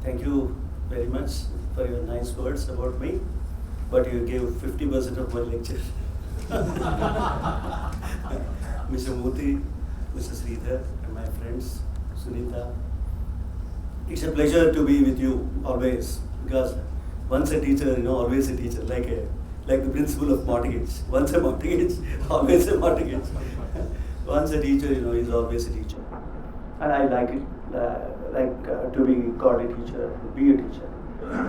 Thank you very much for your nice words about me, but you gave 50% of my lecture. Mr. Murthy, Mr. Sridha, and my friends, Sunita. It's a pleasure to be with you always, because once a teacher, always a teacher, like the principle of mortgage. Once a mortgage, always a mortgage. Once a teacher, is always a teacher. And I like it, to be called a teacher, be a teacher.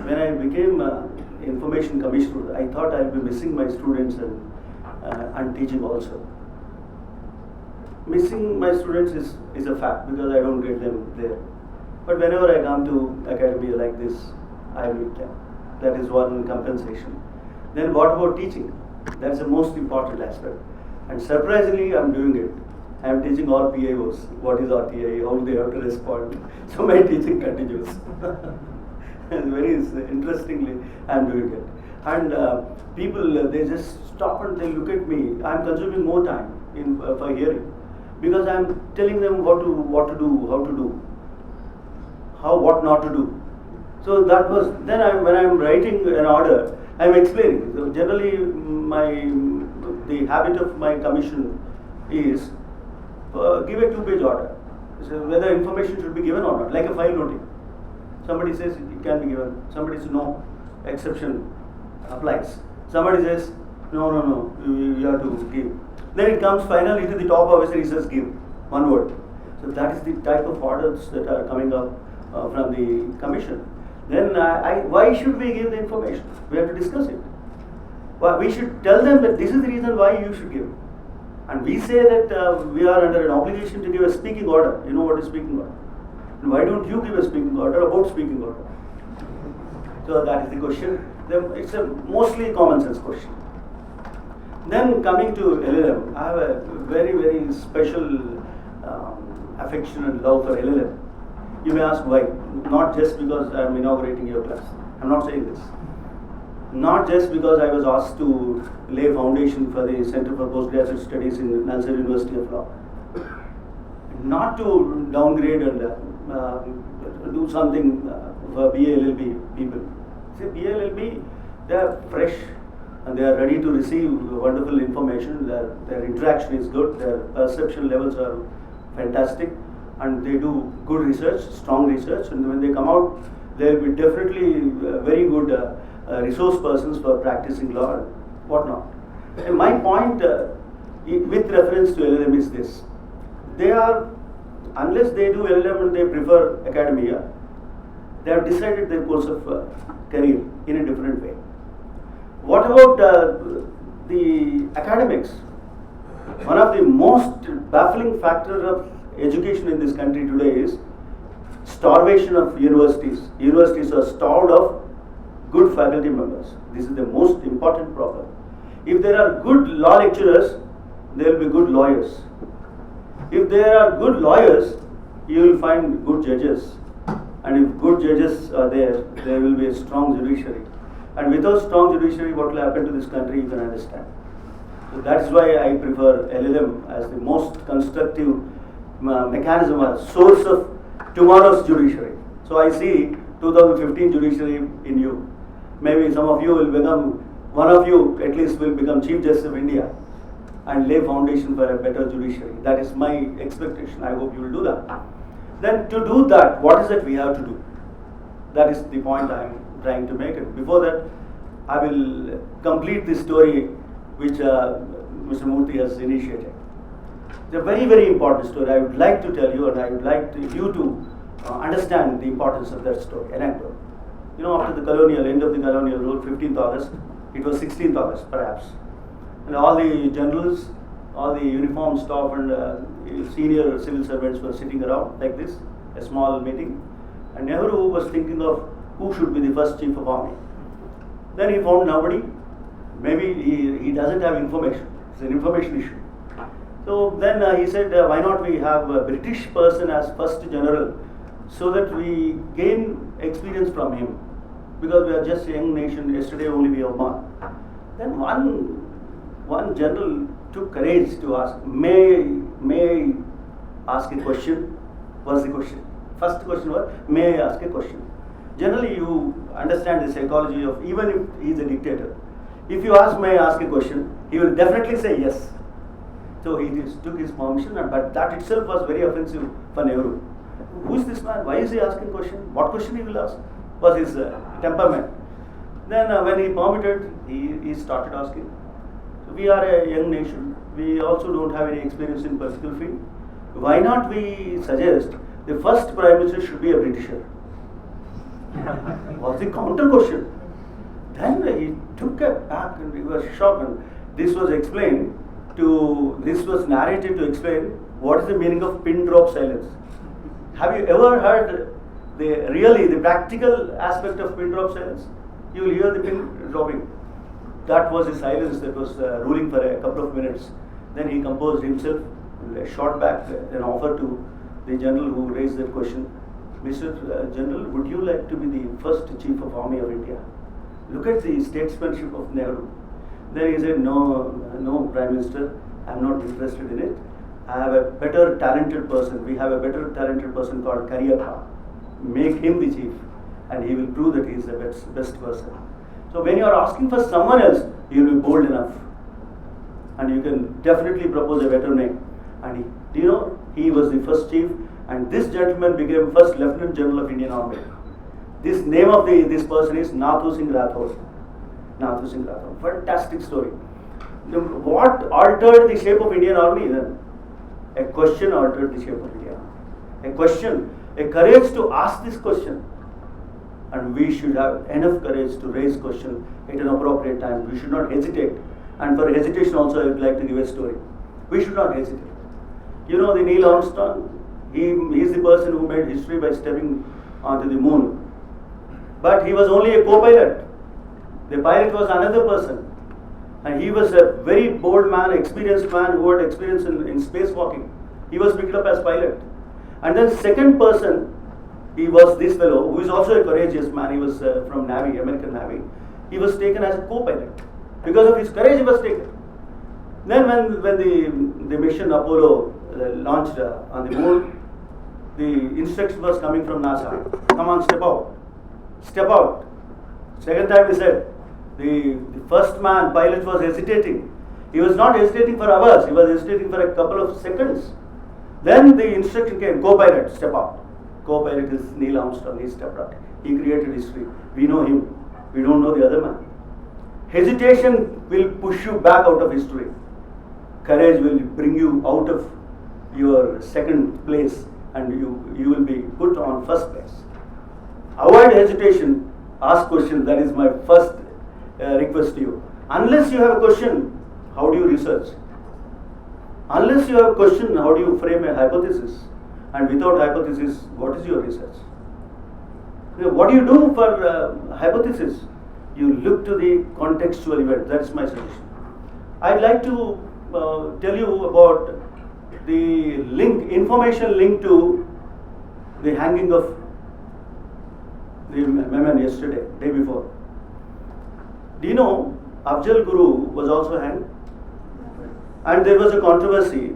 When I became information commissioner, I thought I'll be missing my students and teaching also. Missing my students is a fact because I don't get them there. But whenever I come to academy like this, I meet them. That is one compensation. Then what about teaching? That's the most important aspect. And surprisingly, I'm doing it. I'm teaching all PIOs. What is RTI? How they have to respond. So my teaching continues. And very interestingly, I'm doing it. And people, they just stop and they look at me. I'm consuming more time for hearing because I'm telling them what to do, how to do, what not to do. So that was then. When I'm writing an order, I'm explaining. So generally, the habit of my commission is give a 2-page order. So whether information should be given or not, like a file noting. Somebody says it can be given. Somebody says no, exception applies. Somebody says no, you have to give. Then it comes finally to the top officer. He says give one word. So that is the type of orders that are coming up from the commission. Then why should we give the information? We have to discuss it. Well, we should tell them that this is the reason why you should give. And we say that we are under an obligation to give a speaking order. You know what is speaking order? And why don't you give a speaking order about speaking order? So that is the question. It's a mostly common sense question. Then coming to LLM, I have a very, very special affection and love for LLM. You may ask why. Not just because I am inaugurating your class. I am not saying this. Not just because I was asked to lay foundation for the Center for Postgraduate Studies in Nalsar University of Law. Not to downgrade and do something for BA LLB people. See, BA LLB, they are fresh and they are ready to receive wonderful information. Their interaction is good. Their perception levels are fantastic. And they do good research, strong research, and when they come out, they will be definitely very good resource persons for practicing law and whatnot. And my point with reference to LLM is this. They are, unless they do LLM and they prefer academia, they have decided their course of career in a different way. What about the academics? One of the most baffling factors of education in this country today is starvation of universities. Universities are starved of good faculty members. This is the most important problem. If there are good law lecturers, there will be good lawyers. If there are good lawyers, you will find good judges. And if good judges are there, there will be a strong judiciary. And without strong judiciary, what will happen to this country, you can understand. So that's why I prefer LLM as the most constructive mechanism or source of tomorrow's judiciary. So I see 2015 judiciary in you. Maybe some of you will become, one of you at least will become Chief Justice of India and lay foundation for a better judiciary. That is my expectation. I hope you will do that. Then to do that, what is it we have to do? That is the point I am trying to make it. Before that, I will complete the story which Mr. Murthy has initiated. It's a very, very important story. I would like to tell you, and I would like you to understand the importance of that story. Anecdote. After the end of the colonial rule, 15th August, it was 16th August, perhaps. And all the generals, all the uniformed staff and senior civil servants were sitting around like this, a small meeting. And Nehru was thinking of who should be the first chief of army. Then he found nobody. Maybe he doesn't have information. It's an information issue. So then he said, why not we have a British person as first general so that we gain experience from him. Because we are just a young nation, yesterday only we have born. Then one general took courage to ask, may I ask a question? What's the question? First question was, may I ask a question? Generally, you understand the psychology of, even if he is a dictator. If you ask, may I ask a question, he will definitely say yes. So he just took his permission, but that itself was very offensive for Nehru. Who is this man? Why is he asking question? What question he will ask? Was his temperament. Then when he permitted, he started asking. So we are a young nation. We also don't have any experience in political field. Why not we suggest the first Prime Minister should be a Britisher? Was the counter question. Then he took a back and he was shocked. And this was narrated to explain what is the meaning of pin drop silence. Have you ever heard the practical aspect of pin drop silence? You will hear the pin dropping. That was the silence that was ruling for a couple of minutes. Then he composed himself, shot back an offer to the general who raised that question. Mr. General, would you like to be the first Chief of Army of India? Look at the statesmanship of Nehru. Then he said, no, Prime Minister, I am not interested in it. I have a better talented person. We have a better talented person called Kariyappa. Make him the chief, and he will prove that he is the best person. So when you are asking for someone else, you will be bold enough, and you can definitely propose a better name. And he was the first chief, and this gentleman became first Lieutenant General of Indian Army. This name of this person is Nathu Singh Rathod. Nathu Singh Rathod. Fantastic story. What altered the shape of Indian Army then? A question altered the shape of India. A question, a courage to ask this question. And we should have enough courage to raise question at an appropriate time. We should not hesitate. And for hesitation also, I would like to give a story. We should not hesitate. The Neil Armstrong, he is the person who made history by stepping onto the moon. But he was only a co-pilot. The pilot was another person. And he was a very bold man, experienced man who had experience in spacewalking. He was picked up as pilot. And then second person, he was this fellow who is also a courageous man. He was from Navy, American Navy. He was taken as a co-pilot. Because of his courage, he was taken. Then when the mission Apollo launched on the moon, the instruction was coming from NASA. Come on, step out. Step out. Second time he said, the first man, pilot, was hesitating. He was not hesitating for hours, he was hesitating for a couple of seconds. Then the instruction came, co-pilot, step out. Co-pilot is Neil Armstrong, he stepped out. He created history. We know him. We don't know the other man. Hesitation will push you back out of history. Courage will bring you out of your second place and you will be put on first place. Avoid hesitation, ask questions. That is my first request to you. Unless you have a question, how do you research? Unless you have a question, how do you frame a hypothesis? And without hypothesis, what is your research? What do you do for hypothesis? You look to the contextual event. That's my suggestion. I'd like to tell you about the information linked to the hanging of the Memon yesterday, day before. Do you know Afzal Guru was also hanged? And there was a controversy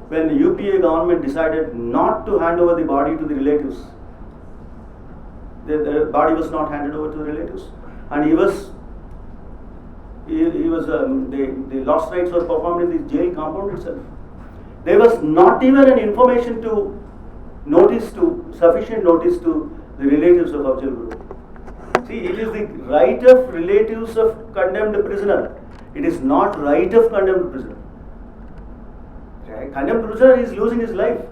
when the UPA government decided not to hand over the body to the relatives. The body was not handed over to the relatives, and the lost rites were performed in the jail compound itself. There was not even an information sufficient notice to the relatives of Afzal Guru. See, it is the right of relatives of condemned prisoner. It is not right of condemned prisoner. Condemned prisoner is losing his life.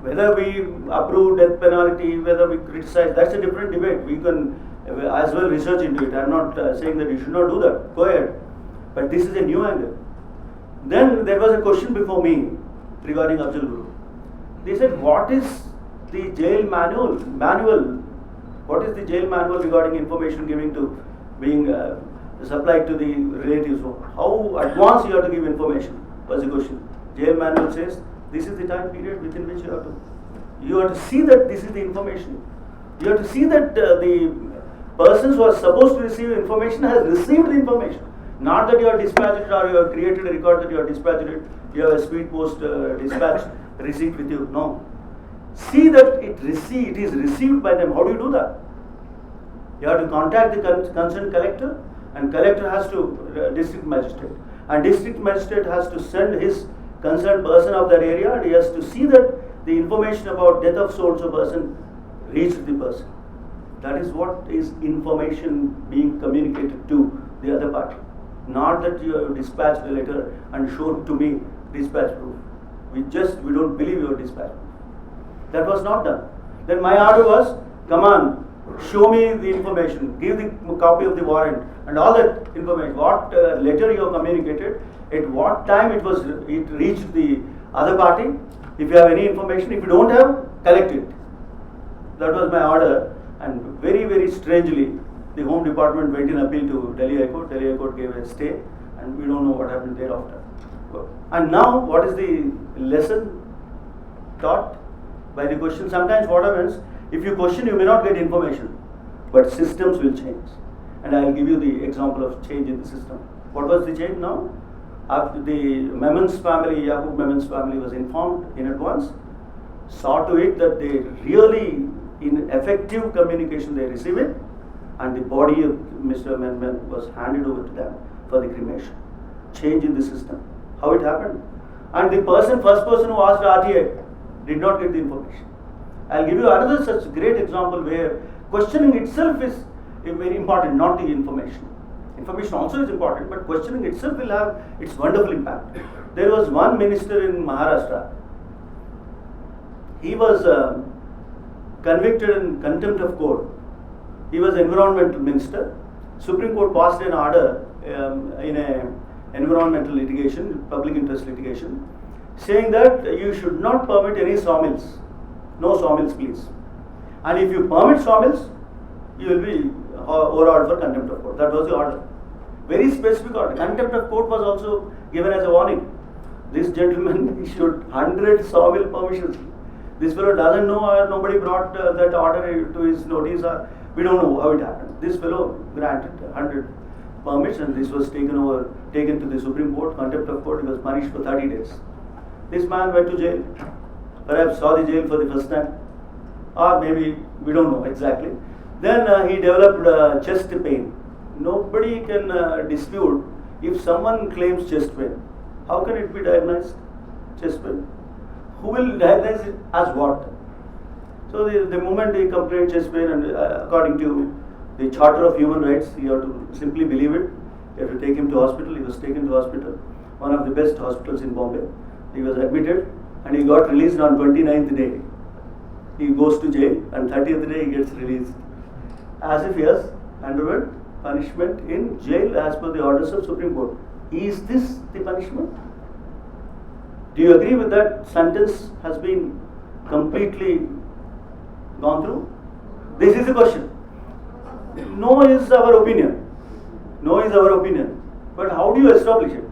Whether we approve death penalty, whether we criticize, that's a different debate. We can as well research into it. I am not saying that you should not do that. Go ahead. But this is a new angle. Then there was a question before me regarding Afzal Guru. They said, what is the jail manual? What is the jail manual regarding information giving to being supplied to the relatives? How advanced you have to give information? Was the question. Jail manual says this is the time period within which you have to see that this is the information. You have to see that the persons who are supposed to receive information has received the information. Not that you are dispatched it or you have created a record that you are dispatched it. You have a speed post dispatch receipt with you. No. See that it is received by them. How do you do that? You have to contact the concerned collector, and collector has to district magistrate, and district magistrate has to send his concerned person of that area, and he has to see that the information about death of so-and-so person reached the person. That is what is information being communicated to the other party. Not that you have dispatched a letter and shown to me dispatch proof. We don't believe your dispatch proof. That was not done. Then my order was, come on, show me the information, give the copy of the warrant and all that information. What letter you have communicated, at what time it reached the other party. If you have any information, if you don't have, collect it. That was my order, and very, very strangely, the Home Department went in appeal to Delhi High Court. Delhi High Court gave a stay, and we don't know what happened thereafter. And now, what is the lesson taught by the question? Sometimes what happens, if you question, you may not get information, but systems will change. And I will give you the example of change in the system. What was the change now? After the Memon's family, Yaqub Memon's family was informed in advance, saw to it that they really, in effective communication, they receive it, and the body of Mr. Memon was handed over to them for the cremation. Change in the system. How it happened? And the first person who asked RTA did not get the information. I'll give you another such great example where questioning itself is very important, not the information. Information also is important, but questioning itself will have its wonderful impact. There was one minister in Maharashtra. He was convicted in contempt of court. He was environmental minister. Supreme Court passed an order in a environmental litigation, public interest litigation, saying that you should not permit any sawmills. No sawmills, please. And if you permit sawmills, you will be overawed for contempt of court. That was the order. Very specific order. Contempt of court was also given as a warning. This gentleman issued 100 sawmill permissions. This fellow doesn't know, or nobody brought that order to his notice, or we don't know how it happened. This fellow granted 100 permits, and this was taken to the Supreme Court, contempt of court. He was punished for 30 days. This man went to jail, perhaps saw the jail for the first time, or maybe we don't know exactly. Then he developed chest pain. Nobody can dispute if someone claims chest pain. How can it be diagnosed? Chest pain. Who will diagnose it as what? So the moment he complained chest pain, and according to the Charter of Human Rights, you have to simply believe it. You have to take him to hospital. He was taken to hospital, one of the best hospitals in Bombay. He was admitted, and he got released on 29th day. He goes to jail, and 30th day he gets released, as if he has underwent punishment in jail as per the orders of Supreme Court. Is this the punishment? Do you agree with that? Sentence has been completely gone through? This is the question. No is our opinion. No is our opinion. But how do you establish it?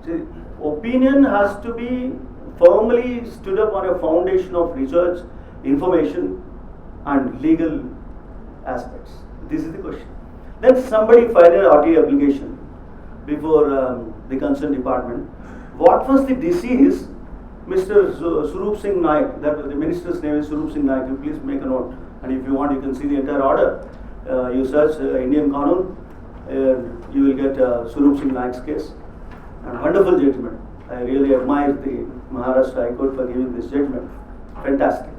See, opinion has to be firmly stood up on a foundation of research, information, and legal aspects. This is the question. Then somebody filed an RTA application before the concerned department. What was the disease? Mr. Surup Singh Naik, that the minister's name is Surup Singh Naik. You please make a note, and if you want, you can see the entire order. You search Indian Qanun, you will get Surup Singh Naik's case. And wonderful judgment. I really admire the Maharashtra High Court for giving this judgment. Fantastic.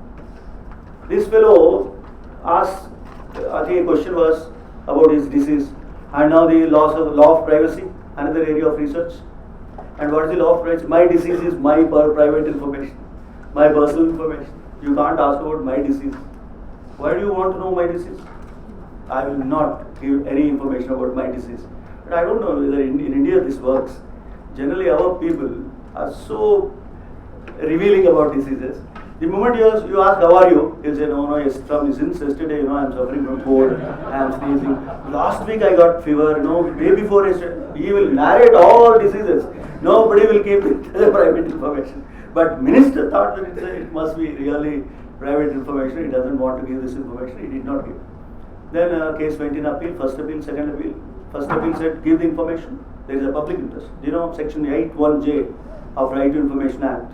This fellow asked, I think a question was about his disease, and now the law of privacy, another area of research. And what is the law of privacy? My disease is my private information, my personal information. You can't ask about my disease. Why do you want to know my disease? I will not give any information about my disease. But I don't know whether in India this works. Generally, our people are so revealing about diseases. The moment you ask, how are you? He'll say, no, since yesterday, I'm suffering from cold, I'm sneezing. Last week I got fever, day before yesterday. He will narrate all diseases. Nobody will keep it as private information. But minister thought that it must be really private information. He doesn't want to give this information. He did not give. Then case went in appeal, first appeal, second appeal. First appeal said, give the information. There is a public interest. Section 8(1)(j) of Right to Information Act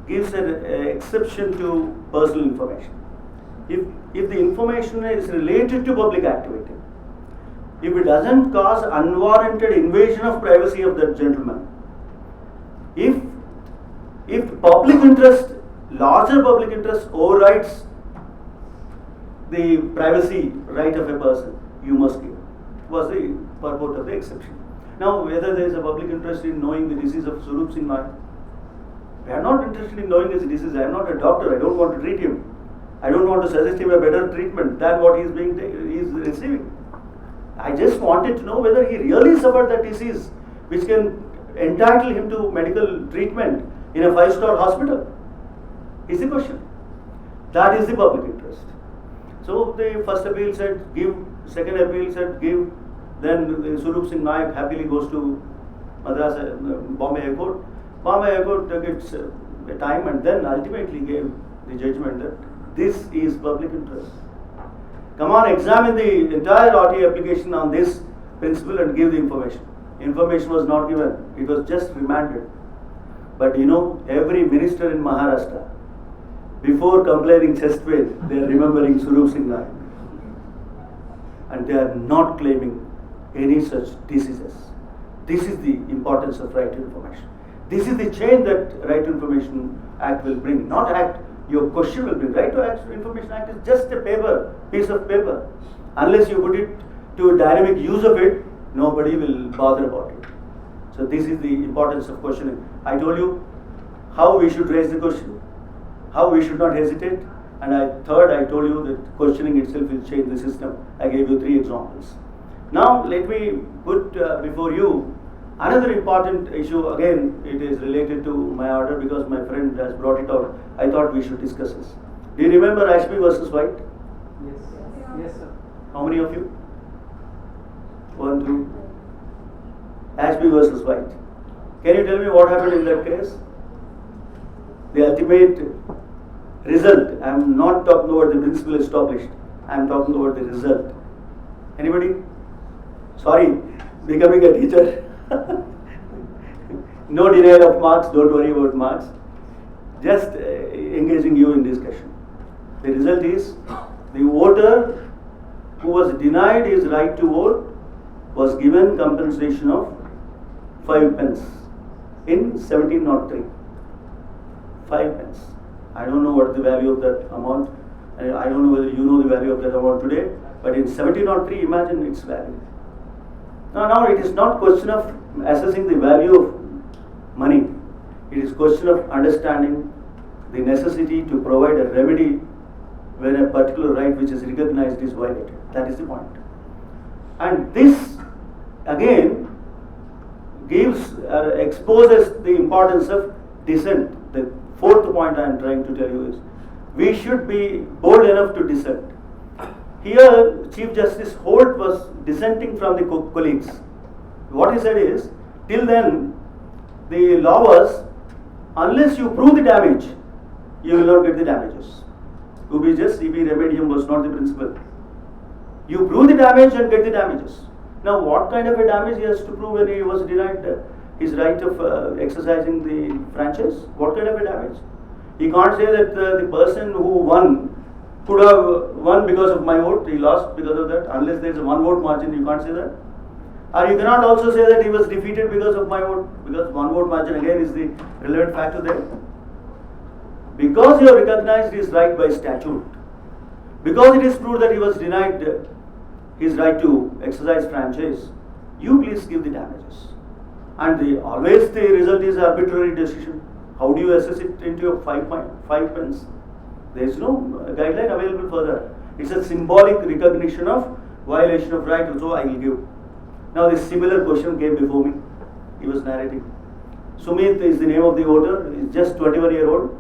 gives an exception to personal information. if the information is related to public activity, if it doesn't cause unwarranted invasion of privacy of that gentleman, if public interest, larger public interest overrides the privacy right of a person, you must give. Was the purport of the exception. Now, whether there is a public interest in knowing the disease of Swarup Singh Naik, I am not interested in knowing his disease. I am not a doctor. I don't want to treat him. I don't want to suggest him a better treatment than what he is receiving. I just wanted to know whether he really suffered that disease, which can entitle him to medical treatment in a 5-star hospital. Is the question. That is the public interest. So the first appeal said give, second appeal said give, then Swarup Singh Naik happily goes to Madras, Bombay High Court. Bombay High Court took its time and then ultimately gave the judgment that this is public interest. Come on, examine the entire RTA application on this principle and give the information. Information was not given, it was just remanded. But you know, every minister in Maharashtra, before complaining chest pain, they are remembering Swarup Singh Naik. And they are not claiming any such diseases. This is the importance of right to information. This is the change that Right to Information Act will bring. Not act, your question will bring. Right to Information Act is just a piece of paper. Unless you put it to a dynamic use of it, nobody will bother about it. So this is the importance of questioning. I told you how we should raise the question, how we should not hesitate, and third, I told you that questioning itself will change the system. I gave you 3 examples. Now let me put before you another important issue. Again, it is related to my order because my friend has brought it out. I thought we should discuss this. Do you remember Ashby versus White? Yes. Yes, sir. How many of you? 1, 2. Ashby versus White. Can you tell me what happened in that case? The ultimate result. I am not talking about the principle established. I am talking about the result. Anybody? Sorry, becoming a teacher. No denial of marks, don't worry about marks. Just engaging you in discussion. The result is the voter who was denied his right to vote was given compensation of 5 pence in 1703. 5 pence. I don't know what the value of that amount, and I don't know whether you know the value of that amount today, but in 1703, imagine its value. Now it is not question of assessing the value of money. It is question of understanding the necessity to provide a remedy when a particular right which is recognized is violated. That is the point. And this again exposes the importance of dissent. The 4th point I am trying to tell you is we should be bold enough to dissent. Here, Chief Justice Holt was dissenting from the colleagues. What he said is, till then, the law was, unless you prove the damage, you will not get the damages. Ubi just ibi remedium was not the principle. You prove the damage and get the damages. Now, what kind of a damage he has to prove when he was denied his right of exercising the franchise? What kind of a damage? He can't say that the person who won could have won because of my vote, he lost because of that. Unless there is a 1 vote margin, you can't say that. Or you cannot also say that he was defeated because of my vote, because 1 vote margin again is the relevant factor there. Because you have recognized his right by statute, because it is proved that he was denied his right to exercise franchise, you please give the damages. And always the result is arbitrary decision. How do you assess it into your 5 pence? There is no guideline available for that. It's a symbolic recognition of violation of right, so I will give. Now this similar question came before me. He was narrating. Sumit is the name of the voter. He is just 21-year-old.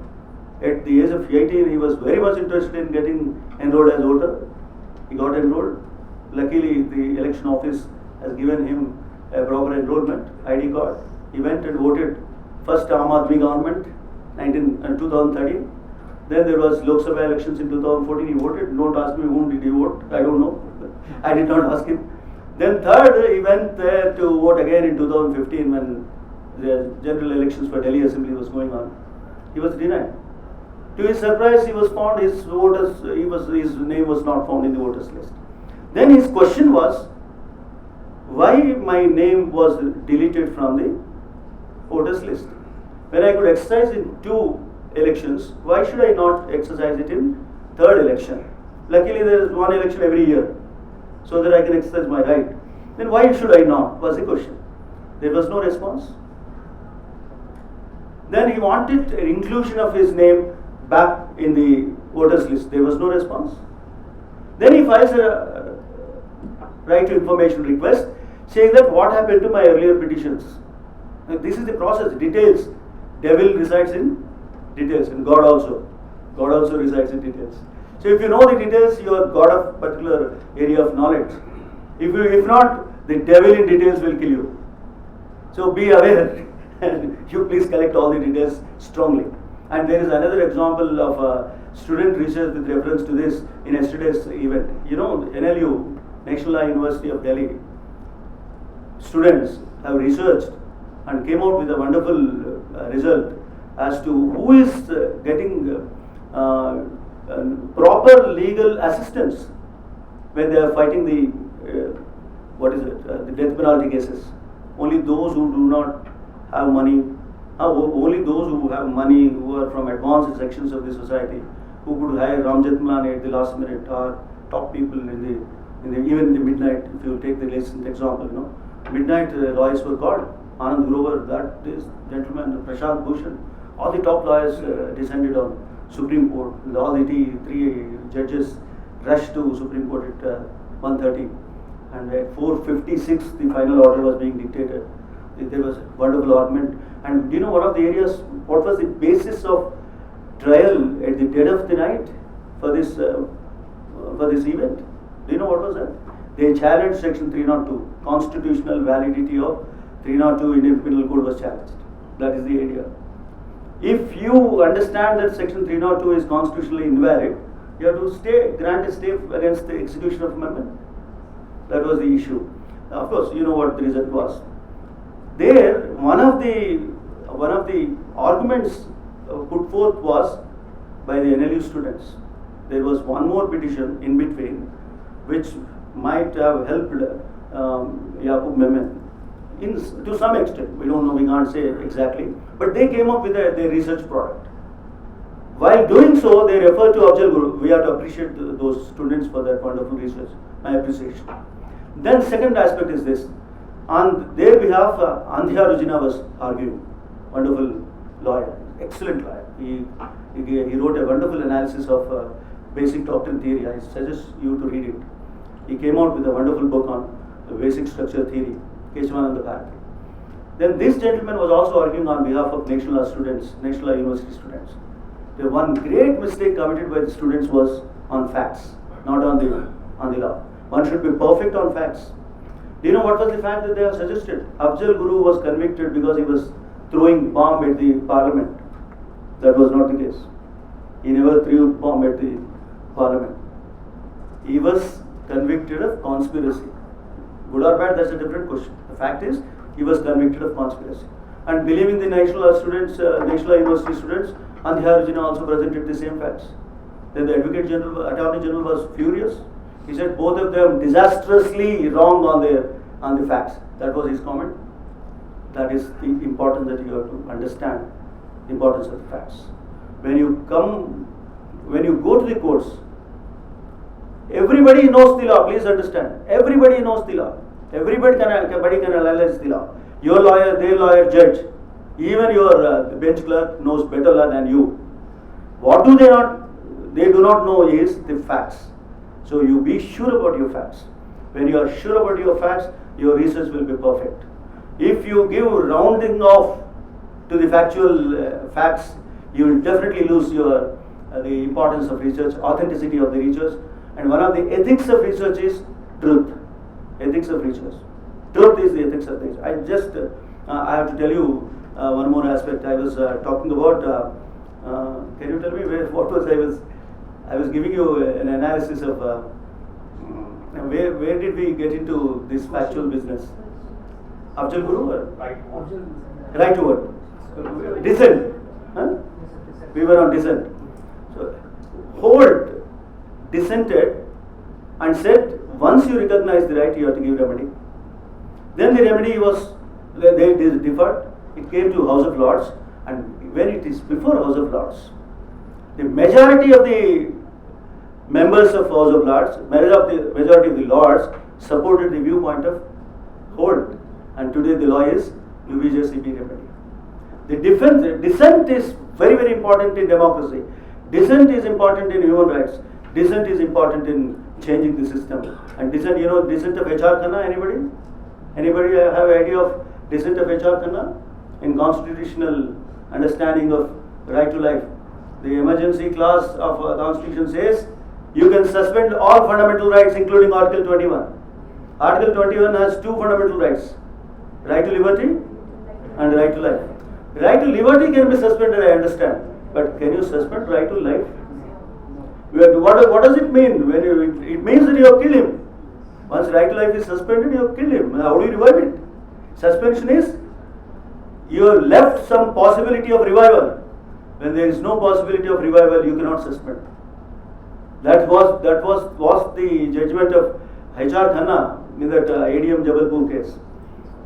At the age of 18, he was very much interested in getting enrolled as voter. He got enrolled. Luckily, the election office has given him a proper enrollment, ID card. He went and voted first Aam Aadmi government, 2013. Then there was Lok Sabha elections in 2014. He voted. Don't ask me whom did he vote. I don't know. I did not ask him. Then third, he went there to vote again in 2015 when the general elections for Delhi Assembly was going on. He was denied. To his surprise, he was found, his name was not found in the voters list. Then his question was, why my name was deleted from the voters list? When I could exercise in 2 elections, why should I not exercise it in 3rd election? Luckily, there is 1 election every year, so that I can exercise my right. Then why should I not, was the question. There was no response. Then he wanted an inclusion of his name back in the voters list. There was no response. Then he files a right to information request saying that what happened to my earlier petitions. Now, this is the process, details. Devil resides in details, and God also. God also resides in details. So if you know the details, you are God of particular area of knowledge. If not, the devil in details will kill you. So be aware and you please collect all the details strongly. And there is another example of student research with reference to this in yesterday's event. You know, NLU, National Law University of Delhi, students have researched and came out with a wonderful result as to who is getting proper legal assistance when they are fighting the the death penalty cases. Only those who do not have money, only those who have money, who are from advanced sections of the society, who could hire Ram Jetmalani at the last minute, or top people even in the midnight. If you take the recent example, midnight lawyers were called. Anand Grover, that is gentleman, Prashant Bhushan, all the top lawyers descended on Supreme Court. And all the 3 judges rushed to Supreme Court at 1:30, and at 4:56 the final order was being dictated. There was wonderful argument. And do you know one of the areas, what was the basis of trial at the dead of the night for this event? Do you know what was that? They challenged Section 302. Constitutional validity of 302 Indian Penal Code was challenged. That is the area. If you understand that Section 302 is constitutionally invalid, you have to grant a stay against the execution of amendment. That was the issue. Of course, you know what the result was. There, one of the arguments put forth was by the NLU students. There was one more petition in between, which might have helped Yaqub Memon to some extent. We don't know, we can't say exactly. But they came up with their research product. While doing so, they refer to Afzal Guru. We have to appreciate those students for that wonderful research. My appreciation. Then second aspect is this. On their behalf, Andhya Rujina was arguing. Wonderful lawyer, excellent lawyer. He wrote a wonderful analysis of basic doctrine theory. I suggest you to read it. He came out with a wonderful book on basic structure theory, Keshavananda Bharati. Then this gentleman was also arguing on behalf of National Law students, National Law University students. The one great mistake committed by the students was on facts, not on the law. One should be perfect on facts. Do you know what was the fact that they have suggested? Afzal Guru was convicted because he was throwing bomb at the parliament. That was not the case. He never threw bomb at the parliament. He was convicted of conspiracy. Good or bad, that's a different question. The fact is, he was convicted of conspiracy. And believing the National Law students, National Law University students, Andhya Rujina also presented the same facts. Then the Attorney General was furious. He said both of them disastrously wrong on the facts. That was his comment. That is the importance that you have to understand, the importance of the facts. When you go to the courts, everybody knows the law. Please understand. Everybody knows the law. Everybody can analyze the law. Your lawyer, their lawyer, judge, even your bench clerk knows better law than you. What do they not? They do not know is the facts. So you be sure about your facts. When you are sure about your facts, your research will be perfect. If you give rounding off to the factual facts, you will definitely lose the importance of research, authenticity of the research. And one of the ethics of research is truth. Ethics of research. Truth is the ethics of research. I have to tell you one more aspect. I was talking about. Can you tell me what was I was giving you an analysis of where did we get into this factual business? Afzal Guru? Right to what? Dissent. Huh? We were on dissent. Holt dissented and said, once you recognize the right, you have to give remedy. Then the remedy was, they differed. It came to House of Lords, and when it is before House of Lords, the majority of the members of House of Lords, majority of the Lords supported the viewpoint of Holt, and today the law is UBJCB remedy. The dissent is very, very important in democracy. Dissent is important in human rights. Dissent is important in changing the system. And dissent, dissent of HR Khanna, anybody? Anybody have idea of dissent of HR Khanna? In constitutional understanding of right to life, the emergency clause of Constitution says you can suspend all fundamental rights, including Article 21. Article 21 has two fundamental rights: right to liberty and right to life. Right to liberty can be suspended, I understand, but can you suspend right to life? What does it mean? It means that you have killed him. Once right to life is suspended, you have killed him. How do you revive it? Suspension is you have left some possibility of revival. When there is no possibility of revival, you cannot suspend. That was the judgment of HR Khanna in that ADM Jabalpur case.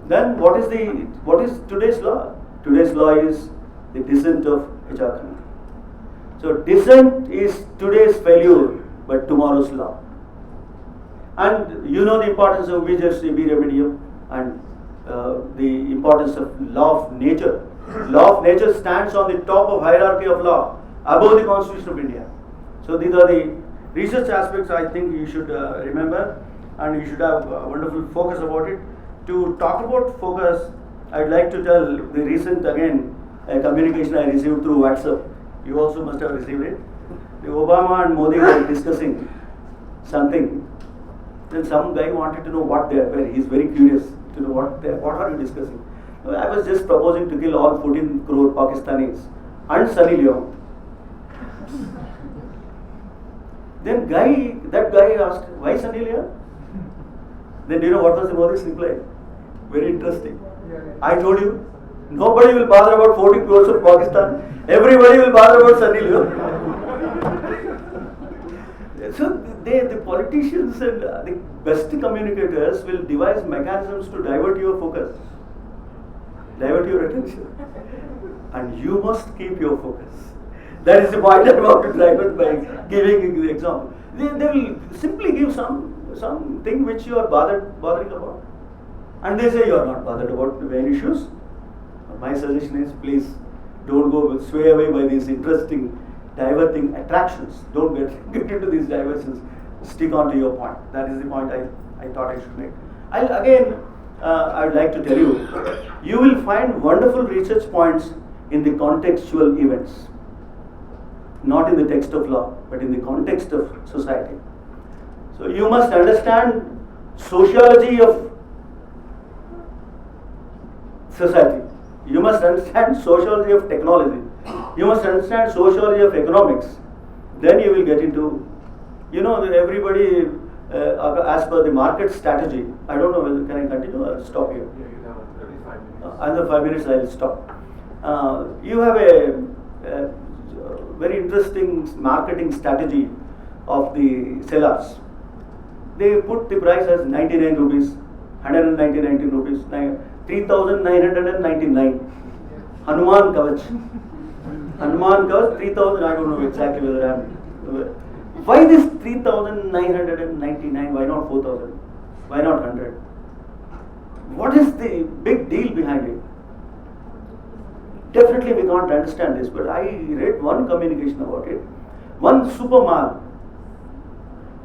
Then what is today's law? Today's law is the dissent of HR Khanna. So dissent is today's failure, but tomorrow's law. And you know the importance of UBJCB remedium and the importance of law of nature. Law of nature stands on the top of hierarchy of law, above the Constitution of India. So these are the research aspects I think you should remember, and you should have a wonderful focus about it. To talk about focus, I'd like to tell the recent, again, a communication I received through WhatsApp. You also must have received it. The Obama and Modi were discussing something. Then some guy wanted to know what they were. He's very curious to know what are you discussing. I was just proposing to kill all 14 crore Pakistanis and Sunny Leone. Then that guy asked, why Sunny Leone? Then do you know what was the Modi's reply? Very interesting. I told you, nobody will bother about 40 crores of Pakistan. Everybody will bother about Sunny Leone. So the politicians and the best communicators will devise mechanisms to divert your focus, divert your attention, and you must keep your focus. That is the point I'm about to divert by giving the example. They will simply give something which you are bothering about, and they say you are not bothered about the main issues. My suggestion is, please don't go sway away by these interesting diverting attractions. Don't get into these diversions. Stick on to your point. That is the point I thought I should make. I'd like to tell you, you will find wonderful research points in the contextual events. Not in the text of law, but in the context of society. So you must understand sociology of society. You must understand sociology of technology. You must understand sociology of economics. Then you will get into, everybody as per the market strategy. I don't know whether can I continue or stop here. Yeah, you have 35 minutes. Another 5 minutes I will stop. You have a very interesting marketing strategy of the sellers. They put the price as 99 rupees, 199 rupees, 3,999. Hanuman Kavach. Hanuman Kavach 3,000. I don't know exactly whether I'm. Why this 3,999? Why not 4,000? Why not 100? What is the big deal behind it? Definitely we can't understand this, but I read one communication about it. One super mall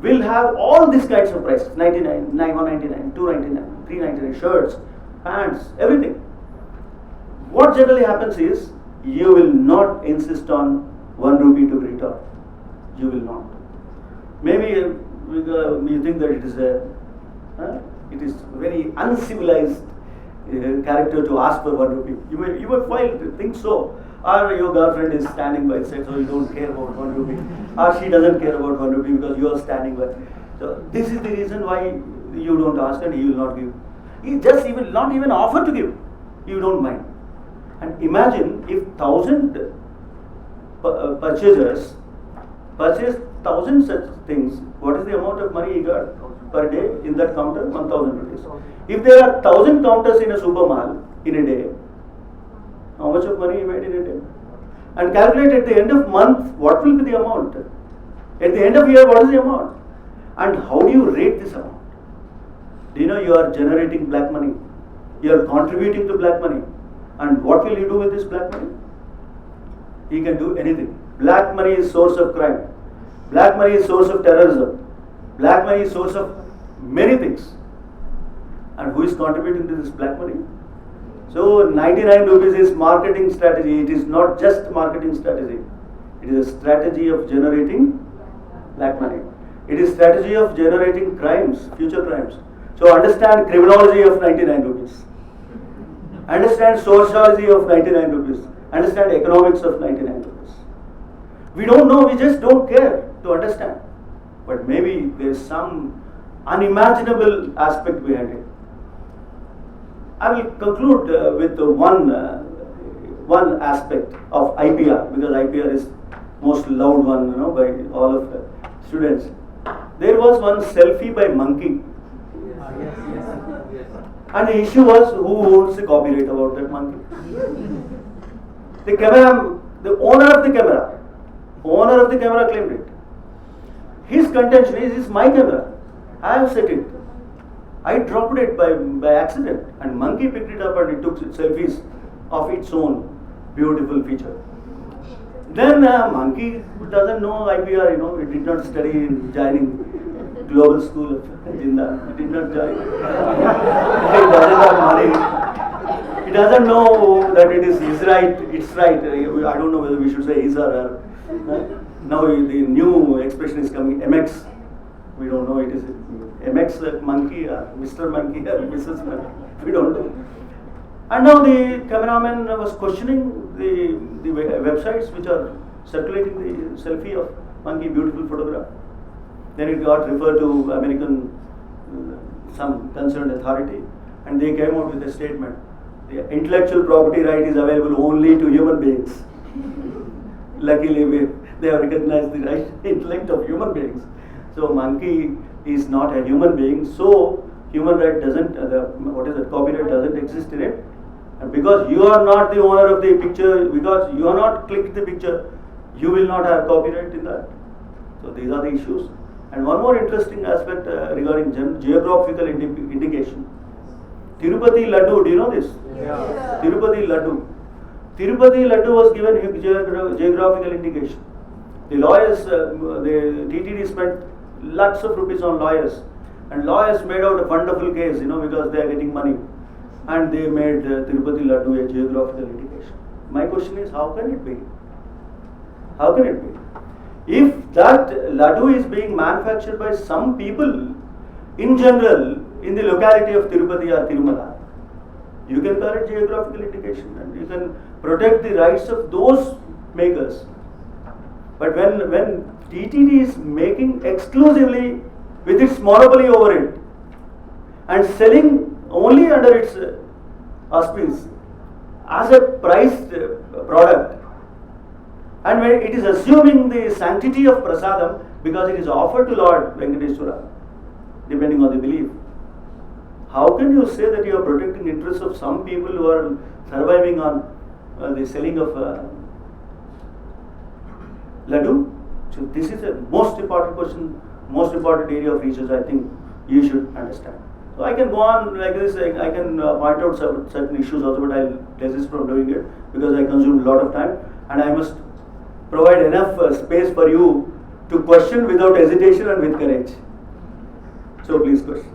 will have all these kinds of prices: 99, 199, 299, 399, shirts, pants, everything. What generally happens is, you will not insist on 1 rupee to return. You will not. Maybe you think that it is very uncivilized character to ask for 1 rupee. You may think so. Or your girlfriend is standing by, says, so you don't care about 1 rupee. Or she doesn't care about 1 rupee because you are standing by. So this is the reason why you don't ask and he will not give. He just not even offer to give. You don't mind. And imagine if 1,000 purchasers purchased 1,000 such things. What is the amount of money he got per day in that counter? 1,000 rupees. If there are 1,000 counters in a super mall in a day, how much of money he made in a day? And calculate at the end of month what will be the amount. At the end of year, what is the amount? And how do you rate this amount? Do you know you are generating black money? You are contributing to black money. And what will you do with this black money? He can do anything. Black money is source of crime. Black money is source of terrorism. Black money is source of many things. And who is contributing to this black money? So 99 rupees is marketing strategy. It is not just marketing strategy. It is a strategy of generating black money. It is strategy of generating crimes, future crimes. So understand criminology of 99 rupees. Understand sociology of 99 rupees. Understand economics of 99 rupees. We don't know, we just don't care to understand. But maybe there is some unimaginable aspect behind it. I will conclude with one aspect of IPR, because IPR is most loved one, by all of the students. There was one selfie by monkey. Yes. And the issue was who owns the copyright about that monkey. The camera, the owner of the camera claimed it. His contention is, it's my camera. I have set it. I dropped it by accident, and monkey picked it up and it took selfies of its own beautiful feature. Then monkey doesn't know IPR, it did not study in joining global school of Jinnah. It did not join. It doesn't have money. It doesn't know that it is his right, it's right. I don't know whether we should say his or her. Now the new expression is coming, MX. We don't know it is MX monkey or Mr. Monkey or Mrs. Monkey. We don't know. And now the cameraman was questioning the websites which are circulating the selfie of monkey, beautiful photograph. Then it got referred to American, some concerned authority, and they came out with a statement. The intellectual property right is available only to human beings. Luckily, they have recognized the right intellect of human beings. So monkey is not a human being, so human right doesn't, copyright doesn't exist in it. And because you are not the owner of the picture, because you are not clicked the picture, you will not have copyright in that. So these are the issues. And one more interesting aspect regarding geographical indication. Tirupati Laddu, do you know this? Yeah. Tirupati Laddu. Tirupati Laddu was given geographical indication. The lawyers, the TTD spent lakhs of rupees on lawyers, and lawyers made out a wonderful case, because they are getting money, and they made Tirupati Laddu a geographical indication. My question is, how can it be? How can it be? If that Laddu is being manufactured by some people in general in the locality of Tirupati or Tirumala, you can call it geographical indication and you can protect the rights of those makers. But when TTD is making exclusively with its monopoly over it and selling only under its auspice as a priced product, and when it is assuming the sanctity of prasadam because it is offered to Lord Venkateswara, depending on the belief, how can you say that you are protecting interests of some people who are surviving on the selling of Laddu? So this is a most important question, most important area of research I think you should understand. So I can go on like this, I can point out certain issues also, but I'll desist from doing it because I consumed a lot of time and I must provide enough space for you to question without hesitation and with courage. So please question.